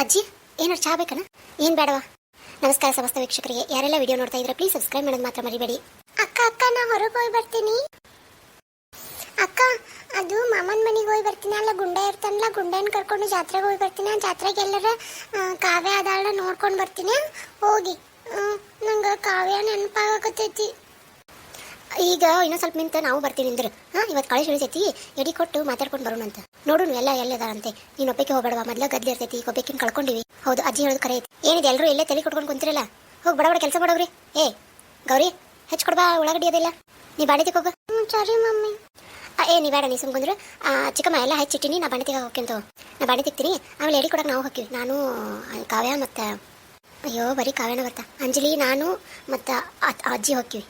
ಅಜ್ಜಿ ಏನಾರು ಚಾ ಬೇಕನ? ಏನು ಬೇಡವಾ? ನಮಸ್ಕಾರ ಸಮಸ್ತ ವೀಕ್ಷಕರಿಗೆ. ಯಾರೆಲ್ಲ ವಿಡಿಯೋ ನೋಡ್ತಾ ಇದ್ರೆ ಪ್ಲೀಸ್ ಸಬ್ಸ್ಕ್ರೈಬ್ ಮಾಡೋದು ಮಾತ್ರ ಮರಿಬೇಡಿ. ಅಕ್ಕ ಅಕ್ಕ ನಾ ಹೊರಗೆ ಹೋಗಿ ಬರ್ತೀನಿ. ಅಕ್ಕ ಅದು ಮಾಮನ ಮನೆಗೆ ಹೋಗಿ ಬರ್ತೀನಿ. ಅಲ್ಲ ಗುಂಡ ಇರ್ತಾನಲ್ಲ, ಗುಂಡನ ಕರ್ಕೊಂಡು ಜಾತ್ರೆಗೆ ಹೋಗಿ ಬರ್ತೀನಿ. ಆ ಜಾತ್ರೆಗೆ ಎಲ್ಲರ ಕಾವ್ಯ ಅದಾಳ ನೋಡ್ಕೊಂಡು ಬರ್ತೀನಿ. ಹೋಗಿ ನಂಗೆ ಕಾವ್ಯ ನೆನಪಾಗತೈತಿ. ಈಗ ಇನ್ನೂ ಸ್ವಲ್ಪ ನಿಂತು ನಾವು ಬರ್ತೀನಿ ಅಂದ್ರೆ ಇವತ್ತು ಕಳೆ ಇಳಿತೈತಿ, ಎಡಿ ಕೊಟ್ಟು ಮಾತಾಡ್ಕೊಂಡು ಬರೋಣ ಅಂತ. ನೋಡು ಎಲ್ಲ ಎಲ್ಲದಾರಂತೆ. ನೀನು ಒಬ್ಬಕ್ಕೆ ಹೋಗ್ಬೇಡವಾ, ಮೊದಲ ಗದ್ಲಿ ಇರ್ತೈತಿ, ಈಗ ಒಬ್ಬಕ್ಕಿನ ಕಳ್ಕೊಂಡಿವಿ. ಹೌದು, ಅಜ್ಜಿ ಹೇಳೋದು ಕರೆ ಐತಿ. ಏನಿದೆ ಎಲ್ಲರೂ ಎಲ್ಲೇ ತಲೆ ಕೊಟ್ಕೊಂಡು ಕುಂತಿರಲ್ಲ, ಹೋಗಿ ಬಡ ಬಡ ಕೆಲಸ ಮಾಡೋಗ್ರಿ. ಏ ಗೌರಿ, ಕೊಡ್ಬಾ ಉಳ್ಳಾಗಡ್ಡಿ ಅದೆಲ್ಲ. ನೀ ಬಾಣಿ ಹೋಗ. ಸರಿ ಮಮ್ಮಿ. ನೀ ಬೇಡ, ನೀ ಸುಮ್ಕೊಂಡ್ರು. ಚಿಕ್ಕಮ್ಮ ಎಲ್ಲ ಹೆಚ್ಚಿಟ್ಟಿನಿ, ನಾ ಬಾಣಿ ಹೋಗ್ಯಂತ. ನಾ ಬಾಣಿ ತಿಕ್ತೀನಿ, ಆಮೇಲೆ ಎಡಿ ಕೊಡಕ್ಕೆ ನಾವು ಹೋಗ್ತೀವಿ. ನಾನು ಕಾವ್ಯ ಮತ್ತು ಅಯ್ಯೋ ಬರೀ ಕಾವ್ಯನ ಬರ್ತಾ ಅಂಜಲಿ, ನಾನು ಮತ್ತು ಅಜ್ಜಿ ಹೋಗ್ತೀವಿ.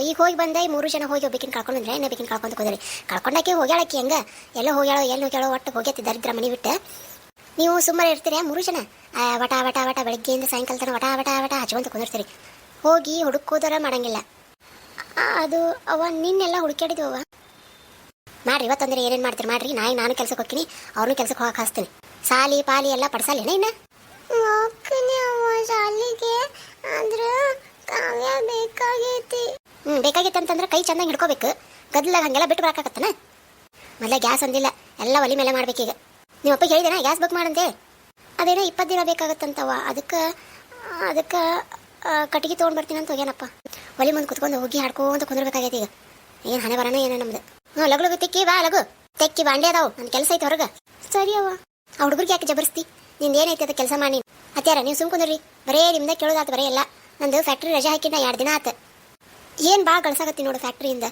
ಈಗ ಹೋಗಿ ಬಂದೆ. ಈ 3 ಜನ ಹೋಗಿ ಒಬ್ಬಕಿನ ಕಳ್ಕೊಂಡ್ರೆ ಇನ್ನೂ ಬೇಕಿನ ಕಳ್ಕೊಂತ ಹೋದ್ರಿ. ಕಳ್ಕೊಂಡಾಕೆ ಹೋಗ್ಯಾಳಕ್ಕೆ ಹೆಂಗೆ ಎಲ್ಲ ಹೋಗ್ಯಾಳೋ ಒಟ್ಟು ಹೋಗ್ಯತಿ ದರಿದ್ರ ಮನೆ ಬಿಟ್ಟು. ನೀವು ಸುಮ್ಮನೆ ಇರ್ತೀರಿ 3 ಜನ. ವಟ ವಟ ವಟ ಬೆಳಗ್ಗೆಯಿಂದ ಸಾಯಂಕಾಲ ತನಕ ವಟ ವಟ ವಟ ಹಚ್ಕೊಂತ ಕುಂದಿರ್ತೀರಿ. ಹೋಗಿ ಹುಡುಕೋದರ ಮಾಡಂಗಿಲ್ಲ. ಅದು ಅವ ನಿನ್ನೆಲ್ಲ ಹುಡುಕಾಡಿದ್ವು ಅವ. ಮಾಡ್ರಿ ಇವತ್ತಂದ್ರೆ ಏನೇನು ಮಾಡ್ತೀರಿ ಮಾಡ್ರಿ. ನಾನು ಕೆಲ್ಸಕ್ಕೆ ಹೋಗ್ತೀನಿ, ಅವ್ರನ್ನೂ ಕೆಲ್ಸಕ್ಕೆ ಹೋಗಕ್ಕೆ ಹಾಸ್ತೀನಿ. ಸಾಲಿ ಪಾಲಿ ಎಲ್ಲ ಪಡ್ಸಲ್ಲೇನ ಇನ್ನ ಶಾಲಿಗೆ ಆದ್ರೆ ಕಾವ್ಯ ಬೇಕಾಗೈತಿ. ಬೇಕಾಗೈತೆ ಅಂತಂದ್ರೆ ಕೈ ಚಂದಂಗೆ ಹಿಡ್ಕೋಬೇಕು. ಗದ್ಲಾಗ ಹಂಗೆಲ್ಲ ಬಿಟ್ಟು ಬರಕಾಗತ್ತನ? ಮೊದಲೇ ಗ್ಯಾಸ್ ಅಂದಿಲ್ಲ, ಎಲ್ಲ ಒಲಿ ಮೇಲೆ ಮಾಡ್ಬೇಕೀಗ. ನಿಮ್ಮಪ್ಪ ಹೇಳಿದೇನ ಗ್ಯಾಸ್ ಬುಕ್ ಮಾಡಂತೆ? ಅದೇನೋ 20 ದಿನ ಬೇಕಾಗತ್ತಂತವ. ಅದಕ್ಕೆ ಕಟ್ಟಿಗೆ ತೊಗೊಂಡು ಬರ್ತೀನಿ ಅಂತ ಹೋಗ್ಯಾನಪ್ಪ. ಒಲಿ ಮುಂದೆ ಕುತ್ಕೊಂಡು ಹೋಗಿ ಹಾಡ್ಕೊಂತ ಕುಂದಿರ್ಬೇಕಾಗೈತಿ. ಈಗ ಏನು ಹಣೆ ಬರೋಣ ಏನೋ ನಮ್ದು. ಲಗು ಲಗು ತೆಕ್ಕಿ ಬಾ, ಲಗು ತೆಕ್ಕಿ ಬಾಂಡೆ ಅದಾವು, ನನ್ನ ಕೆಲಸ ಐತೆ ಹೊರಗೆ. ಸರಿ ಅವ್ವ. ಆ ಹುಡುಗರಿಗೆ ಯಾಕೆ ಜಬರ್ಸ್ತಿ? ನಿಂದು ಏನೈತೆ ಅದು ಕೆಲಸ ಮಾಡಿ. ಅತ್ಯಾರ ನೀವು ಸುಮ್ಕೊಂಡ್ರಿ, ಬರೇ ನಿಮ್ದೆ ಕೇಳೋದಾತು. ಬರೀ ಎಲ್ಲ ನಂದು ಫ್ಯಾಕ್ಟ್ರಿ ರಜೆ ಹಾಕಿನ 2 ದಿನ ಆತ. ಏನು ಭಾಳ ಗಳಿಸಾಗತ್ತಿ ನೋಡು ಫ್ಯಾಕ್ಟ್ರಿಯಿಂದ.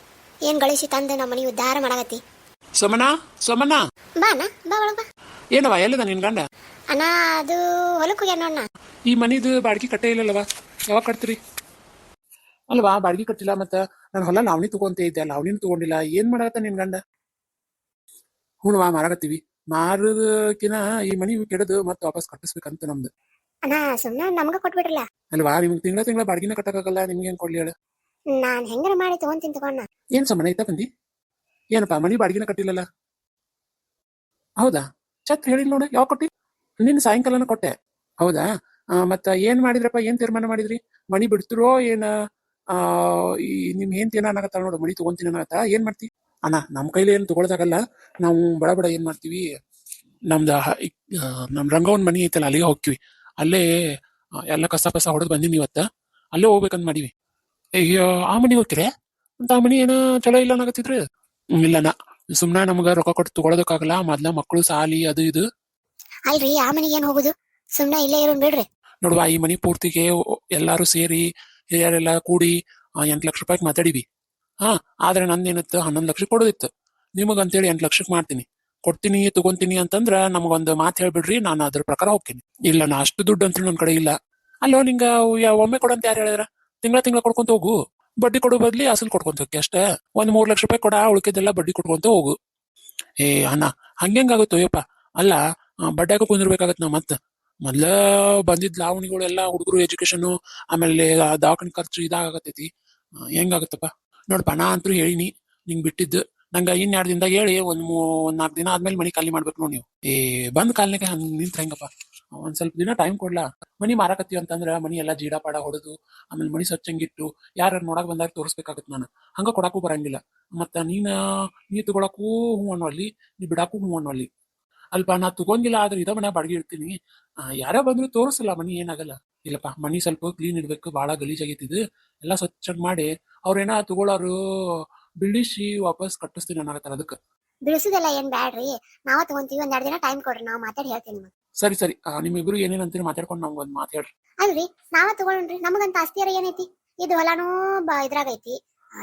ಏನು ಗಳಿಸಿ ತಂದು ನಮ್ಮ ಮನೆ ಉದ್ಧಾರ ಮಾಡಾಕತ್ತಿ. ಸೋಮಣ್ಣ ಬಾನ ಬಾ ಒಳಗ ಬಾ. ಏನವ ಎಲ್ಲದ ನಿನ್ ಗಂಡ? ಅಣ್ಣ ಅದು ಹೊಲಕ್ಕೆ ಹೋಗ್ಯಾನ ನೋಡಣ್ಣ. ಈ ಮನಿದು ಬಾಡಿಗೆ ಕಟ್ಟೇ ಇಲ್ಲಲ್ವಾ? ಯಾವಾಗ ಕಟ್ತೀರಿ? ಅಲ್ವಾ ಬಾಡಿಗೆ ಕಟ್ಟಿಲ್ಲ, ಮತ್ತ ನಾನು ಹೊಲ ಲಾವಣಿ ತಗೊಂತ ಇದ್ದೆ, ಲಾವಣಿನ ತಗೊಂಡಿಲ್ಲ. ಏನ್ ಮಾಡಾಕತ್ತ ನಿನ್ ಗಂಡ? ಹೂಣವಾ ಮಾರಾಕತ್ತೀವಿ. ಮಾರದಕಿನ ಈ ಮನಿ ಕೆಡದು ಮತ್ತೆ ವಾಪಸ್ ಕಟ್ಟಿಸ್ಬೇಕಂತ ನಮ್ದು. ಅಣ್ಣ ಸುಮ್ಮನೆ ನಮ್ಗೆ ಕೊಟ್ಬಿಡ್ರಲ್ಲ. ಅಲ್ವಾ ನಿಮ್ಗೆ ತಿಂಗಳ ಬಾಡಿಗೆನ ಕಟ್ಟಕ್ಕಾಗಲ್ಲ, ನಿಮ್ಗೆ ಹೆಂಗ್ ಕೊಡ್ಲಿ ಹೇಳ? ನಾನು ಹೆಂಗಾರ ಮಾಡಿ ತಗೊಂತೀನಿ ತಗೊಂಡ. ಏನ್ ಸಮನ ಐತ ಬಂದಿ? ಏನಪ್ಪಾ ಮನಿ ಬಾಡಿಗೆನ ಕಟ್ಟಿಲ್ಲಲ್ಲ? ಹೌದಾ? ಚತ್ ಹೇಳಿಲ್ಲ ನೋಡ. ಯಾವ ಕೊಟ್ಟಿ? ನಿನ್ನ ಸಾಯಂಕಾಲನ ಕೊಟ್ಟೆ. ಹೌದಾ? ಮತ್ತ ಏನ್ ಮಾಡಿದ್ರಪ್ಪ? ಏನ್ ತೀರ್ಮಾನ ಮಾಡಿದ್ರಿ? ಮನಿ ಬಿಡ್ತಿರೋ ಏನ? ಈ ನಿಮ್ ಹೆಂಡತಿ ಏನ ಅನ್ನಕತ್ತಾಳ ನೋಡು, ಮನಿ ತಗೊಂತೀನಿ ಅನ್ನಕತ್ತ. ಏನ್ ಮಾಡ್ತಿ? ಅಣ್ಣ ನಮ್ ಕೈಲಿ ಏನ್ ತಗೊಳದಾಗಲ್ಲ. ನಾವು ಬಡ ಬಡ ಏನ್ ಮಾಡ್ತೀವಿ, ನಮ್ ರಂಗವನ್ ಮನಿ ಐತಲ್ಲ ಅಲ್ಲಿಗೆ ಹೋಗ್ತೀವಿ. ಅಲ್ಲೇ ಎಲ್ಲ ಕಸ ಹೊಡೆದ್ ಬಂದಿನಿ ಇವತ್ತ. ಅಲ್ಲೇ ಹೋಗ್ಬೇಕಂತ ಮಾಡೀವಿ. ಅಯ್ಯೋ ಆ ಮನಿಗೆ ಹೋಗ್ತೀರ ಅಂತ? ಆ ಮನಿ ಏನೋ ಚಲೋ ಇಲ್ಲ ಅನ್ನಕತ್ತಿದ್ರು. ಇಲ್ಲನ ಸುಮ್ನ ನಮ್ಗ ರೊಕ್ಕ ಕೊಟ್ಟು ತಗೊಳೋದಕ್ಕಾಗಲ್ಲ. ಮೊದ್ಲ ಮಕ್ಕಳು ಸಾಲಿ ಅದು ಇದು. ಅಲ್ರಿ ಆ ಮನಿಗೆ ಏನ್ ಹೋಗುದು, ಸುಮ್ನ ಇಲ್ಲೇ ಇರೋನ್ ಬಿಡ್ರಿ. ನೋಡುವ, ಈ ಮನಿ ಪೂರ್ತಿಗೆ ಎಲ್ಲಾರು ಸೇರಿ ಹಿರಿಯರೆಲ್ಲ ಕೂಡಿ 8 ಲಕ್ಷ ರೂಪಾಯಿಗೆ ಮಾತಾಡಿವಿ. ಆದ್ರೆ ನಂದೇನಿತ್ತು 11 ಲಕ್ಷ ಕೊಡೋದಿತ್ತು. ನಿಮಗಂತೇಳಿ 8 ಲಕ್ಷಕ್ಕೆ ಮಾಡ್ತೀನಿ, ಕೊಡ್ತೀನಿ ತಗೊಂತೀನಿ ಅಂತಂದ್ರ ನಮಗೊಂದು ಮಾತು ಹೇಳ್ಬಿಡ್ರಿ, ನಾನು ಅದ್ರ ಪ್ರಕಾರ ಹೋಗ್ತೀನಿ. ಇಲ್ಲ ನಾ ಅಷ್ಟು ದುಡ್ಡು ಅಂತ ನನ್ ಕಡೆ ಇಲ್ಲ. ಅಲ್ಲೋ ನಿಂಗ ಒಮ್ಮೆ ಕೊಡಂತ ಯಾರು ಹೇಳಿದ್ರ? ತಿಂಗಳ ಕೊಡ್ಕೊಂತ ಹೋಗು. ಬಡ್ಡಿ ಕೊಡೋ ಬದ್ಲಿ ಅಸಲ್ ಕೊಡ್ಕೊಂತ ಹೋಗಿ ಅಷ್ಟೇ. 3 ಲಕ್ಷ ರೂಪಾಯಿ ಕೊಡ, ಉಳಿಕೆದೆಲ್ಲ ಬಡ್ಡಿ ಕೊಡ್ಕೊಂತ ಹೋಗು. ಅಣ್ಣ ಹಂಗೆಂಗಾಗುತ್ತೋ ಯಪ್ಪ? ಅಲ್ಲ ಬಡ್ಡ್ಯಾಗ ಕುಂದಿರ್ಬೇಕಾಗತ್ ನಾವ್. ಮತ್ತ ಮೊದ್ಲ ಬಂದಿದ್ ಲಾವಣಿಗಳೆಲ್ಲ ಹುಡುಗರು ಎಜುಕೇಶನ್, ಆಮೇಲೆ ದವಾಖಾನೆ ಖರ್ಚು ಇದಾಗತೈತಿ. ಹೆಂಗಾಗತ್ತಪ್ಪ? ನೋಡಪ್ಪ ನಾ ಅಂತೂ ಹೇಳಿನಿ ನಿಂಗ್ ಬಿಟ್ಟಿದ್ದು. ನಂಗ ಇನ್ 2 ದಿನದಾಗ ಹೇಳಿ ಒಂದ್ 4 ದಿನ ಆದ್ಮೇಲೆ ಮನಿ ಖಾಲಿ ಮಾಡ್ಬೇಕು ನೋಡಿ ನೀವು. ಬಂದ್ ಕಾಲನಾಗ ಹಂಗ ನಿಂತ ಹೆಂಗಪ್ಪ? ಒಂದ್ ಸ್ವಲ್ಪ ದಿನ ಟೈಮ್ ಕೊಡ್ಲಾ. ಮನಿ ಮಾರಾಕತ್ತೀವಿ ಅಂತಂದ್ರ ಮನಿ ಎಲ್ಲಾ ಜೀಡಾ ಪಾಡ ಹೊಡೆದು, ಆಮೇಲೆ ಮನಿ ಸ್ವಚ್ಛಂಗಿಟ್ಟು ಯಾರು ನೋಡಕ್ ಬಂದಾಗ ತೋರಿಸ್ಬೇಕಾಗತ್. ನಾನು ಹಂಗ ಕೊಡಾಕು ಬರಂಗಿಲ್ಲ. ಮತ್ತ ನೀ ತಗೊಳಕ್ಕೂ ಹೂ ಅನ್ನೋಲ್ಲಿ, ನೀ ಬಿಡಾಕು ಹೂ ಅನ್ನೋಲ್ಲಿ. ಅಲ್ಪ ನಾ ತಗೊಂಗಿಲ್ಲ, ಆದ್ರೆ ಇದ ಮನೆ ಬಾಡಿಗೆ ಇಡ್ತೀನಿ. ಯಾರೋ ಬಂದ್ರು ತೋರಿಸಲ್ಲ, ಮನಿ ಏನಾಗಲ್ಲ. ಇಲ್ಲಪ್ಪ ಮನಿ ಸ್ವಲ್ಪ ಕ್ಲೀನ್ ಇಡ್ಬೇಕು, ಬಾಳ ಗಲೀಜ್ ಆಗೈತಿದ್. ಎಲ್ಲಾ ಸ್ವಚ್ಛಗ್ ಮಾಡಿ ಅವ್ರೇನ ತಗೊಳೋರು ಬಿಳಿಸಿ ವಾಪಸ್ ಕಟ್ಟಿಸ್ತೀನಿ ಅನ್ನಕತ್ತಾರ. ಅದಕ್ಕೆ ಬಿಡಿಸುದೆಲ್ಲ ಏನ್ ಬ್ಯಾಡ್ರಿ, ನಾವ ತಗೊಂತೀವಿ. 1-2 ದಿನ ಟೈಮ್ ಕೊಡ್ರಿ, ನಾವ್ ಮಾತಾಡಿ ಹೇಳ್ತೀನಿ. ಸರಿ ನಿಮ್ಮಿಬ್ರು ಏನೇನ್ ಅಂತೀರಿ ಮಾತಾಡ್ಕೊಂಡು ನಮ್ಗೆ ಒಂದ್ ಮಾತು ಹೇಳ್ರಿ. ಅಲ್ರಿ ನಾವ ತಗೊಳ್ರಿ, ನಮಗಂತ ಆಸ್ತಿಯಾರ ಏನೈತಿ? ಇದು ಹೊಲಾನು ಇದ್ರಾಗೈತಿ,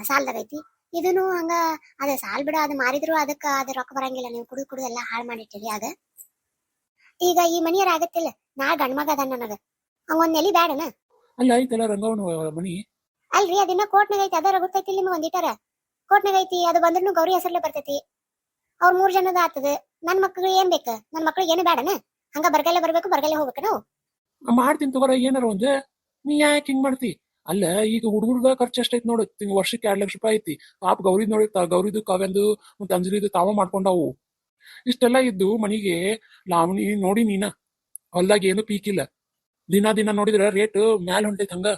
ಸಾಲದಾಗೈತಿ. ಇದನ್ನು ಹಂಗ ಅದ ಸಾಲ್ ಬಿಡ, ಅದು ಮಾರಿದ್ರು ಅದಕ್ಕ ಅದ ರೊಕ್ಕ ಬರಂಗಿಲ್ಲ. ನೀವು ಕುಡಿದು ಎಲ್ಲ ಹಾಳು ಮಾಡಿಟ್ಟಿರಿ. ಅದ ಈಗ ಈ ಮನಿಯರ ಆಗತ್ತಿಲ್ಲ. ನಾ ಗಂಡ್ಮಗ ಅದ ನನಗ, ಹಂಗೊಂದ್ ನೆಲಿ ಬ್ಯಾಡನ? ಅಲ್ಲ ಐತಲ್ಲ ರಂಗವನ ಮನಿ. ಅಲ್ರಿ ಅದಿನ್ನ ಕೋರ್ಟ್ನಾಗ ಐತಿ, ಅದರ ಗೊತ್ತೈತಿ ನಿಮ್ಗೆ ಒಂದಿಟಾರ. ಕೋರ್ಟ್ನಾಗ ಐತಿ, ಅದು ಬಂದ್ರು ಗೌರಿ ಹೆಸರ್ಲೆ ಬರ್ತೈತಿ. ಅವ್ರ 3 ಜನದ ಆತದ. ನನ್ ಮಕ್ಳಿಗೆ ಏನ್ ಬೇಕ? ನನ್ ಮಕ್ಳಿಗೆ ಏನು ಬೇಡನ? ಹಂಗ ಬರ್ಗಲ್ಲೇ ಬರ್ಬೇಕು, ಬರ್ಗಲ್ಲೇ ಹೋಗ್ಬೇಕು ನಾವು. ಮಾಡ್ತೀನಿ ತಗೋರ, ಏನಾರ ಒಂದ್. ನೀ ಯಾಕೆ ಹಿಂಗ್ ಮಾಡ್ತಿ? ಅಲ್ಲ ಈಗ ಹುಡುಗರ್ಗ ಖರ್ಚು ಎಷ್ಟೈತಿ ನೋಡು, ವರ್ಷಕ್ಕೆ 2 ಲಕ್ಷ ರೂಪಾಯಿ ಐತಿ. ಪಾಪ ಗೌರಿದ್ ನೋಡಿ, ಗೌರಿದು ಕಾವ್ಯಂದು ಮತ್ತೆ ಅಂಜಲಿದು ತಾವ ಮಾಡ್ಕೊಂಡವು. ಇಷ್ಟೆಲ್ಲ ಇದ್ದು ಮನಿಗೆ ಲಾವಣಿ ನೋಡಿ ನೀನ ಹೊಲ್ದಾಗ ಏನು ಪೀಕ್ ಇಲ್ಲ. ದಿನ ದಿನ ನೋಡಿದ್ರ ರೇಟ್ ಮ್ಯಾಲ ಹೊಂಟೈತಿ. ಹಂಗ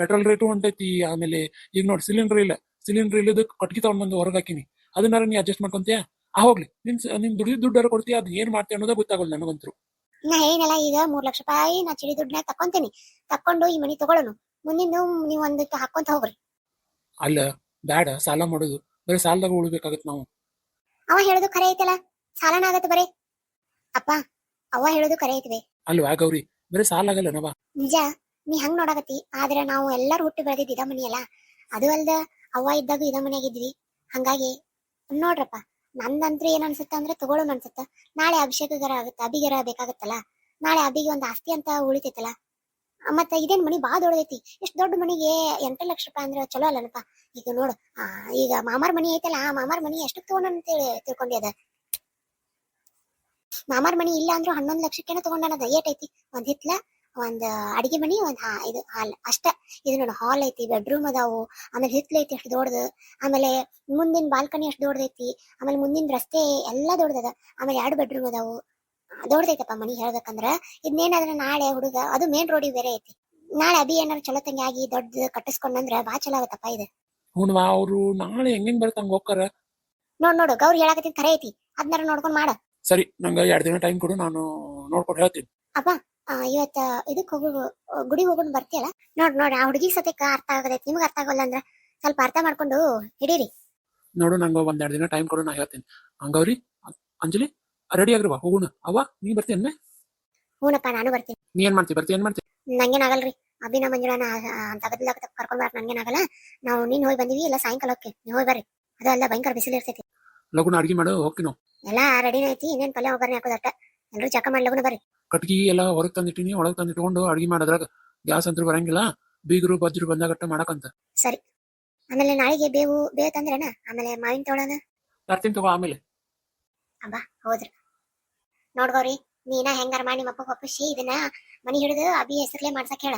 ಪೆಟ್ರೋಲ್ ರೇಟು ಹೊಂಟೈತಿ. ಆಮೇಲೆ ಈಗ ನೋಡಿ ಸಿಲಿಂಡರ್ ಇಲ್ಲ. ಸಿಲಿಂಡರ್ ಇಲ್ಲದ ಕಟ್ಗಿ ತಗೊಂಡ್ ಬಂದು ಹೊರಗೆ ಹಾಕಿನಿ. ಅದನ್ನಾರ ನೀ ಅಡ್ಜಸ್ಟ್ ಮಾಡ್ಕೊಂತೀಯ? ಹೋಗ್ಲಿ, ನಿನ್ ದುಡಿದ ದುಡ್ಡಾರ ಕೊಡ್ತೀಯ, ಅದ್ ಏನ್ ಮಾಡ್ತೀಯ ಅನ್ನೋದೇ ಗೊತ್ತಾಗಲ್ಲ ನನಗಂತರು. ನಾ ಏನಲ್ಲ, ಈಗ 3 ಲಕ್ಷ ರೂಪಾಯಿ ನಾ ಚಿಡಿ ದುಡ್ಡನ್ನ ತಕೊಂತೀನಿ. ತಕೊಂಡು ಈ ಮನಿ ತಗೊಳ್ಳೋನು. ಮುಂದಿನ ನೀವ್ ಒಂದಕ್ಕೆ ಹಾಕೊಂತ ಹೋಗ್ರಿ. ಅಲ್ಲ, ಬ್ಯಾಡ ಸಾಲ ಮಾಡೋದು. ಬರೀ ಸಾಲದಾಗ ಉಳ್ಬೇಕಾಗತ್ ನಾವು. ಅವ ಹೇಳೋದು ಖರೆ ಐತಲ್ಲ, ಸಾಲನ ಆಗತ್ತೆ ಬರೀ. ಅಪ್ಪ, ಅವ ಹೇಳೋದು ಖರೆ ಐತಿವೆ. ಅಲ್ವಾ ಗೌರಿ, ಬರೀ ಸಾಲ ಆಗಲ್ಲ ನವ. ನಿಜ, ನೀ ಹಂಗ್ ನೋಡಕತ್ತಿ. ಆದ್ರೆ ನಾವು ಎಲ್ಲರೂ ಹುಟ್ಟಿ ಬೆಳೆದಿದ್ದು ಇದ ಮನಿ ಅಲ್ಲ. ಅದು ಅಲ್ದ ಅವ್ವ ಇದ್ದಾಗ ಇದ ಮನೆಯಾಗಿದ್ವಿ. ಹಂಗಾಗಿ ನೋಡ್ರಪ್ಪ, ನಂದಂತ್ರು ಏನ್ ಅನ್ಸುತ್ತ ಅಂದ್ರೆ ತಗೊಳ್ಳೋಣ ಅನ್ಸುತ್ತ. ನಾಳೆ ಅಭಿಷೇಕಗರ ಆಗುತ್ತೆ, ಅಭಿಗರ ಬೇಕಾಗತ್ತಲ್ಲ. ನಾಳೆ ಅಭಿಗೆ ಒಂದು ಆಸ್ತಿ ಅಂತ ಉಳಿತೈತಲ್ಲ. ಮತ್ತ ಇದೇನ್ ಮನಿ ಬಾ ದೊಡ್ಡದೈತಿ. ಇಷ್ಟ ದೊಡ್ಡ ಮನಿಗೆ 8 ಲಕ್ಷ ರೂಪಾಯಿ ಅಂದ್ರೆ ಚಲೋ ಅಲ್ಲನಪ್ಪ. ಈಗ ನೋಡು, ಈಗ ಮಾಮಾರ್ ಮನಿ ಐತಲ್ಲ, ಆ ಮಾಮಾರ್ ಮನಿ ಎಷ್ಟಕ್ಕೆ ತಗೊಂಡ ಅಂತ ತಿಳ್ಕೊಂಡಿ ಅದ. ಮಾಮಾರ್ ಮನಿ ಇಲ್ಲ ಅಂದ್ರೂ 11 ಲಕ್ಷಕ್ಕೇನ ತಗೊಂಡನದ. ಏಟ್ ಐತಿ? ಒಂದ್ ಹಿತ್ಲ, ಒಂದ್ ಅಡಿಗೆ ಮನಿ, ಒಂದ್ ಇದು ಹಾಲ್ ಅಷ್ಟ. ಇದು ನೋಡು, ಹಾಲ್ ಐತಿ, ಬೆಡ್ರೂಮ್ ಅದಾವು, ಆಮೇಲೆ ಹಿತ್ಲ ಐತಿ ಅಷ್ಟು ದೊಡ್ಡದು. ಆಮೇಲೆ ಮುಂದಿನ ಬಾಲ್ಕನಿ ಅಷ್ಟು ದೊಡ್ಡದೈತಿ. ಆಮೇಲೆ ಮುಂದಿನ ರಸ್ತೆ ಎಲ್ಲಾ ದೊಡ್ಡದದ. ಆಮೇಲೆ 2 ಬೆಡ್ರೂಮ್ ಅದಾವು. ದೊಡ್ಡದೈತಪ್ಪ ಮನಿ ಹೇಳ್ಬೇಕಂದ್ರ. ಇದನ್ನೇನಾದ್ರ ನಾಳೆ ಹುಡುಗ, ಅದು ಮೇನ್ ರೋಡಿಗೆ ಬೇರೆ ಐತಿ. ನಾಳೆ ಅಭಿ ಏನಾರ ಚಲೋ ತಂಗಿ ಆಗಿ ದೊಡ್ಡ ಕಟ್ಟಿಸ್ಕೊಂಡಂದ್ರ ಬಾ ಚಲೋ ಆಗತ್ತಪ್ಪ ಇದು. ಹುಣ್ವಾ, ಅವ್ರು ನಾಳೆ ಹೆಂಗ್ ಬರ್ತಂಗ ಹೋಗ್ತಾರ. ನೋಡು ಗೌರಿ ಹೇಳಕತ್ತಿದ್ ಖರೆ ಐತಿ. ಅದ್ನಾರ ನೋಡ್ಕೊಂಡ್ ಮಾಡ. ಸರಿ, ನಂಗ 2 ದಿನ ಟೈಮ್ ಕೊಡು, ನಾನು ನೋಡ್ಕೊಂಡು ಹೇಳ್ತೀನಿ. ಅಪ್ಪ, ಇವತ್ತ ಇದಕ್ ಹೋಗು, ಗುಡಿಗೆ ಹೋಗೋಣ ಬರ್ತೀಯಲ್ಲ. ನೋಡ್ ಆ ಹುಡುಗಿ ಸತ್ಯಕ್ಕ ಅರ್ಥ ಆಗದೈತಿ. ನಿಮ್ಗೆ ಅರ್ಥ ಆಗೋಲ್ಲ ಅಂದ್ರ ಸ್ವಲ್ಪ ಅರ್ಥ ಮಾಡ್ಕೊಂಡು ಹಿಡೀರಿ. ನೋಡು, ನಂಗ 1-2 ದಿನ ಟೈಮ್ ಕೊಡು, ನಾ ಹೇಳ್ತೀನಿ. ಗೌರಿ, ಅಂಜಲಿ, ರೆಡಿ ಆಗ್ರವ, ಹೋಗೋಣ. ಅವ್ವ, ನೀ ಬರ್ತೀಯನ್ನೇ? ಹೂನಪ್ಪ, ನಾನು ಬರ್ತೀನಿ. ನೀ ಏನ್ ಮಾಡ್ತಿ? ನಂಗೇನಾಗಲ್ರಿ. ಅಭಿನ ಮಂಜುಳನ ಅಂತ ಗದ್ದಲಾಗ ಕರ್ಕೊಂಡ್ ಬರಕ್ ನಂಗೇನಾಗಲ್ಲ. ನಾವು ನೀನ್ ಹೋಗಿ ಬಂದಿವಿ, ಇಲ್ಲ ಸಾಯಂಕಾಲ ಹೋಗಿ ನೀವು ಹೋಗಿ ಬರ್ರಿ. ಅದು ಅಲ್ಲ, ಭಯಂಕರ ಬಿಸಿಲು ಇರ್ತೈತಿ. ಲಗುನ ಅಡ್ಗೆ ಮಾಡು, ಹೋಗ್ತೀನಿ ನಾವು. ಎಲ್ಲಾ ರೆಡಿನ ಐತಿ. ಇನ್ನೇನ್ ಪಲ್ಯ ಒಗ್ಗರಣೆ ಹಾಕೋದಟ್ಟ. ಎಲ್ರು ಚಕ್ಕ ಮಾಡಿ ಲಗುನ ಬರ್ರಿ. ಕಟ್ಗಿ ಎಲ್ಲ ಹೊರಗೆ ತಂದಿಟ್ಟಿನಿ. ಒಳಗೆ ತಂದಿಟ್ಕೊಂಡು ಅಡ್ಗೆ ಮಾಡೋದ್ರಾಗ ಗ್ಯಾಸ್ ಅಂತೂ ಬರಂಗಿಲ್ಲ. ಬೀಗರು ಬಜ್ರು ಬಂದಾಗಟ್ಟ ಮಾಡಕಂತ. ಸರಿ. ಆಮೇಲೆ ನಾಳೆಗೆ ಬೇವು ತಂದ್ರೇನ? ಆಮೇಲೆ ಮಾವಿನ ತೋಳನ ತರ್ತೀನಿ ತಗೋ ಆಮೇಲೆ. ಅಬ್ಬಾ, ಹೋದ್ರ ನೋಡ್ಗವ್ರಿ, ನೀನ ಹೆಂಗಾರ ಮಾಡಿ ನಿಮ್ಮಪ್ಪ ಒಪ್ಪಿಸಿ ಇದನ್ನ ಮನಿ ಹಿಡಿದು ಅಭಿ ಹೆಸರ್ಲೆ ಮಾಡ್ಸಕ್ ಹೇಳ.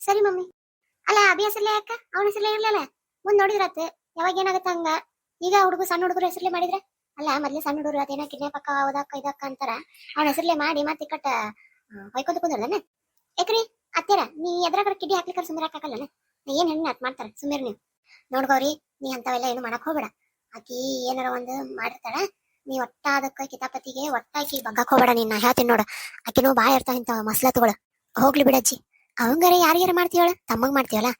ಸರಿ ಮಮ್ಮಿ. ಅಲ್ಲ, ಅಭಿ ಹೆಸರ್ಲೆ ಯಾಕ? ಅವನ ಹೆಸರ್ಲೆ ಇರ್ಲಲ್ಲ. ಮುಂದ್ ನೋಡಿದ್ರತ್ ಯಾವಾಗ ಏನಾಗತ್ತ ಹಂಗ. ಈಗ ಸಣ್ಣ ಹುಡುಗರು ಹೆಸರ್ಲೆ ಮಾಡಿದ್ರ ಅಲ್ಲ. ಮೊದ್ಲೇ ಸಣ್ಣ ಹುಡುಗರು ಅದೇನ ಕಿಡ್ನಾಪ್ ಓದಕ್ಕ ಇದಕ್ಕ ಅಂತಾರ. ಅವನ ಹೆಸರ್ಲೆ ಮಾಡಿ ಮತ್ತೆ ಕಟ್ಟ ಹೊಯ್ಕೊಂತ ಕುಂದ್ರದನ. ಯಾಕ್ರಿ ಅತ್ತೇರ, ನೀ ಎದ್ರಾಗ ಕಿಡ್ಡಿ ಹಾಕ್ಲಿಕ್ಕ ಸುಮ್ಮಿರಾಕಲ್ಲ. ಏನ್ ಹೆಣ್ಣು ಅಟ್ ಮಾಡ್ತಾರ, ಸುಮ್ಮಿರ್ ನೀವು. ನೋಡ್ಗವ್ರಿ, ನೀ ಅಂತವೆಲ್ಲ ಏನು ಮಾಡಕ್ ಹೋಗ್ಬೇಡ. ಆಕಿ ಏನಾರ ಒಂದು ಮಾಡಿರ್ತಾಳ. ನೀ ಒಟ್ಟ ಅದಕ್ಕ ಕಿತಾಪತಿಗೆ ಒಟ್ಟಾಕಿ ಬಗ್ಗಕ್ ಹೋಗ್ಬೇಡ. ನಿನ್ನ ಹೇಳ್ತೀನಿ ನೋಡ, ಆಕಿನೂ ಬಾ ಇರ್ತಾವ ಇಂತ ಮಸ್ಲತ್ಗಳು. ಹೋಗ್ಲಿ ಬಿಡಜ್ಜಿ, ಅವಂಗಾರ ಯಾರಿಗಾರ ಮಾಡ್ತೀವಳ, ತಮ್ಮಗ್ ಮಾಡ್ತೀವಲ್ಲ.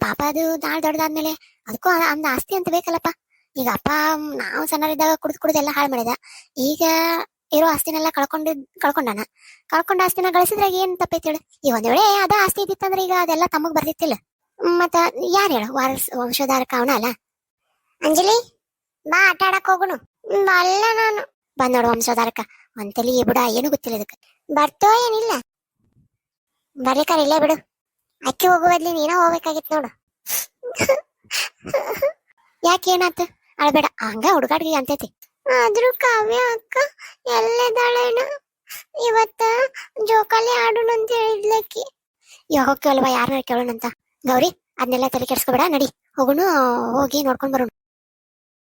ಪಾಪ ಅದು ನಾಳೆ ದೊಡ್ಡದಾದ್ಮೇಲೆ ಅದಕ್ಕೂ ಅಂದ ಆಸ್ತಿ ಅಂತ ಬೇಕಲ್ಲಪ್ಪ. ಈಗ ಅಪ್ಪ ನಾವು ಸಣ್ಣರಿದ್ದಾಗ ಕುಡ್ದೆಲ್ಲ ಹಾಳು ಮಾಡಿದ. ಈಗ ಇರೋ ಆಸ್ತಿನೆಲ್ಲ ಕಳ್ಕೊಂಡಾನ. ಕಳ್ಕೊಂಡ ಆಸ್ತಿನ ಗಳಿಸಿದ್ರಾಗ ಏನ್ ತಪ್ಪೈತಿ ಹೇಳು. ಈಗ ಒಂದ್ ವೇಳೆ ಅದ ಆಸ್ತಿ ಇದ್ದಿತ್ತಂದ್ರೆ ಈಗ ಅದೆಲ್ಲ ತಮ್ಮಗ್ ಬರ್ದಿತ್ತಿಲ್ಲ. ಮತ್ತ ಯಾರು ಹೇಳು, ವಂಶಧಾರಕ ಅವನ ಅಲ್ಲ. ಅಂಜಲಿ, ಬಾ ಆಟ ಆಡಕ್ ಹೋಗುನು. ಬಲ್ಲ ನಾನು ಬಂದ್ ನೋಡು, ವಂಶಧಾರಕ ಒಂತಲಿ ಬುಡ, ಏನು ಗೊತ್ತಿಲ್ಲ ಇದಕ್ಕೆ. ಬರ್ತೋ ಏನಿಲ್ಲ, ಬರ್ಲಿಕ್ಕಾರ ಇಲ್ಲೇ ಬಿಡು. ಅಕ್ಕಿ ಹೋಗುವದ್ಲಿ ನೀನ ಹೋಗ್ಬೇಕಾಗಿತ್ತು ನೋಡು. ಯಾಕೆ, ಏನಾತ? ಅಳ್ಬೇಡ, ಹಂಗ ಹುಡುಗಾಡ್ಗಿ ಅಂತೈತಿ. ಆದ್ರೂ ಕಾವ್ಯ ಅಕ್ಕ ಎಲ್ಲೆದಾಳೇನ? ಇವತ್ತ ಜೋಕಾಲಿ ಆಡೋಣ ಅಂತ ಹೇಳಿದ್ಲಕ್ಕಿ. ಯಾವಾಗ ಕೇಳಲ್ವಾ, ಯಾರನ್ನ ಕೇಳೋಣಂತ. ಗೌರಿ, ಅದನ್ನೆಲ್ಲ ತಲೆ ಕೆಡ್ಸ್ಕೊಬೇಡ, ನಡಿ ಹೋಗುನು. ಹೋಗಿ ನೋಡ್ಕೊಂಡ್ ಬರೋಣ.